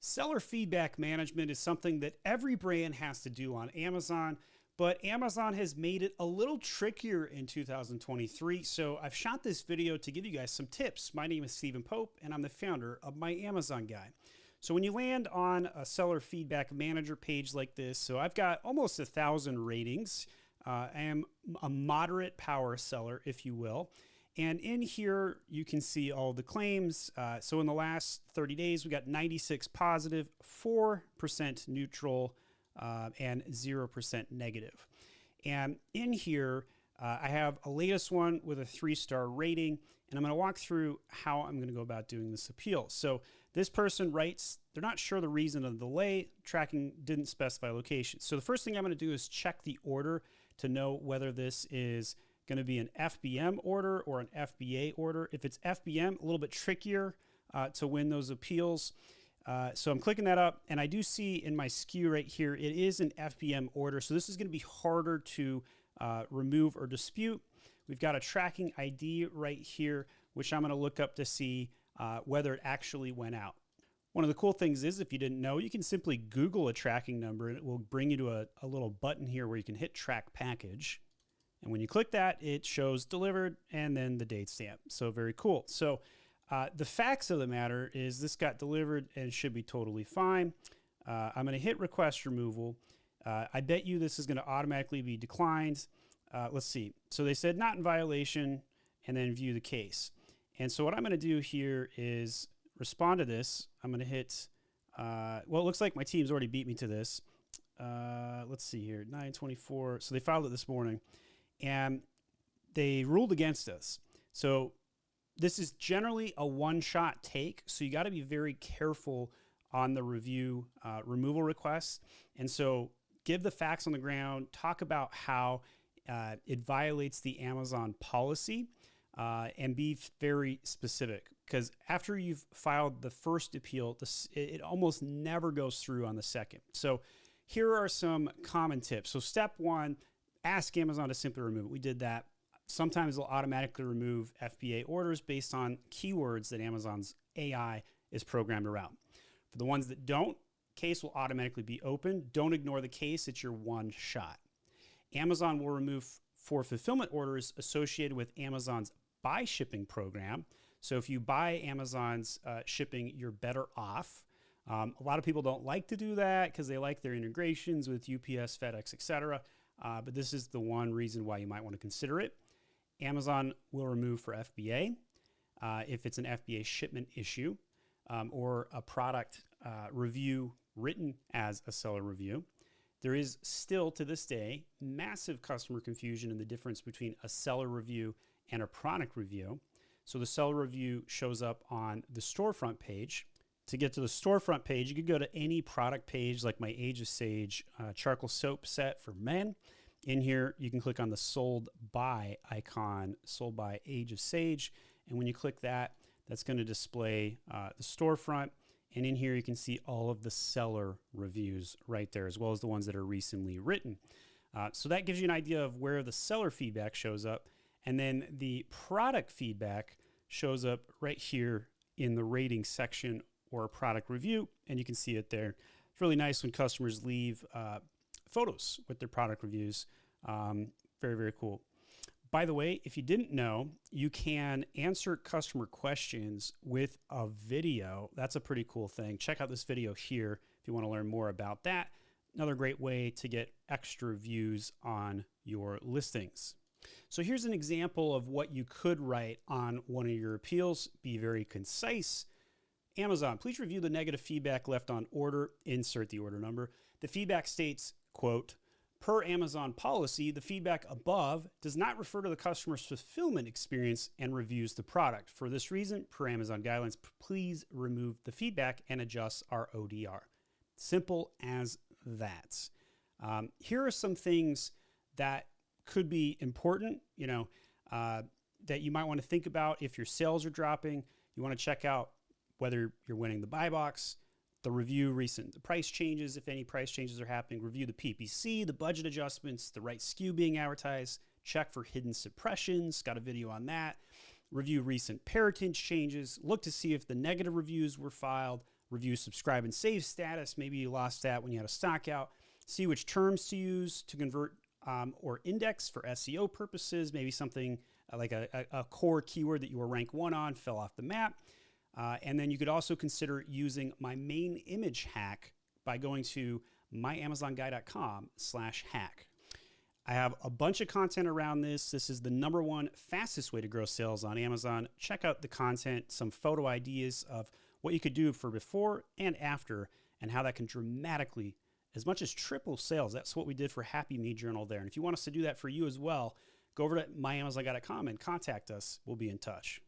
Seller feedback management is something that every brand has to do on Amazon, but Amazon has made it a little trickier in 2023. So I've shot this video to give you guys some tips. My name is Stephen Pope, and I'm the founder of My Amazon Guy. So when you land on a seller feedback manager page like this, so I've got almost 1,000 ratings. I am a moderate power seller, if you will. And in here, you can see all the claims. So in the last 30 days, we got 96 positive, 4% neutral, and 0% negative. And in here, I have a latest one with a 3-star rating, and I'm going to walk through how I'm going to go about doing this appeal. So this person writes, they're not sure the reason of the delay, tracking didn't specify location. So the first thing I'm going to do is check the order to know whether this is going to be an FBM order or an FBA order. If it's FBM, a little bit trickier to win those appeals. So I'm clicking that up, and I do see in my SKU right here, it is an FBM order. So this is going to be harder to remove or dispute. We've got a tracking ID right here, which I'm going to look up to see whether it actually went out. One of the cool things is, if you didn't know, you can simply Google a tracking number, and it will bring you to a little button here where you can hit track package. And when you click that, it shows delivered and then the date stamp. So very cool. So the facts of the matter is this got delivered and should be totally fine. I'm going to hit request removal. I bet you this is going to automatically be declined. Let's see. So they said not in violation, and then view the case. And so what I'm going to do here is respond to this. I'm going to hit, well, it looks like my team's already beat me to this. Let's see here, 9/24. So they filed it this morning, and they ruled against us. So this is generally a one-shot take, so you got to be very careful on the review removal requests. And so give the facts on the ground, talk about how it violates the Amazon policy, and be very specific. Because after you've filed the first appeal, it almost never goes through on the second. So here are some common tips. So step one, ask Amazon to simply remove it. We did that. Sometimes they'll automatically remove FBA orders based on keywords that Amazon's AI is programmed around. For the ones that don't, case will automatically be open. Don't ignore the case. It's your one shot. Amazon will remove for fulfillment orders associated with Amazon's buy shipping program. So if you buy Amazon's shipping, you're better off. A lot of people don't like to do that because they like their integrations with UPS, FedEx, etc. But this is the one reason why you might want to consider it. Amazon will remove for FBA if it's an FBA shipment issue or a product review written as a seller review. There is still, to this day, massive customer confusion in the difference between a seller review and a product review. So the seller review shows up on the storefront page. To get to the storefront page, you could go to any product page like my Age of Sage charcoal soap set for men. In here, you can click on the sold by icon, sold by Age of Sage. And when you click that, that's going to display the storefront. And in here, you can see all of the seller reviews right there, as well as the ones that are recently written. So that gives you an idea of where the seller feedback shows up. And then the product feedback shows up right here in the rating section or product review. And you can see it there. It's really nice when customers leave photos with their product reviews. Very, very cool. By the way, if you didn't know, you can answer customer questions with a video. That's a pretty cool thing. Check out this video here if you want to learn more about that. Another great way to get extra views on your listings. So here's an example of what you could write on one of your appeals. Be very concise. Amazon, please review the negative feedback left on order. Insert the order number. The feedback states, quote, per Amazon policy, the feedback above does not refer to the customer's fulfillment experience and reviews the product. For this reason, per Amazon guidelines, please remove the feedback and adjust our ODR. Simple as that. Here are some things that could be important, that you might want to think about if your sales are dropping. You want to check out whether you're winning the buy box, the review the price changes, if any price changes are happening, review the PPC, the budget adjustments, the right SKU being advertised, check for hidden suppressions, got a video on that, review recent parentage changes, look to see if the negative reviews were filed, review subscribe and save status. Maybe you lost that when you had a stock out. See which terms to use to convert or index for SEO purposes. Maybe something like a core keyword that you were rank 1 on fell off the map. And then you could also consider using my main image hack by going to myamazonguy.com/hack. I have a bunch of content around this. This is the #1 fastest way to grow sales on Amazon. Check out the content, some photo ideas of what you could do for before and after, and how that can dramatically, as much as triple sales. That's what we did for Happy Me Journal there. And if you want us to do that for you as well, go over to myamazonguy.com and contact us. We'll be in touch.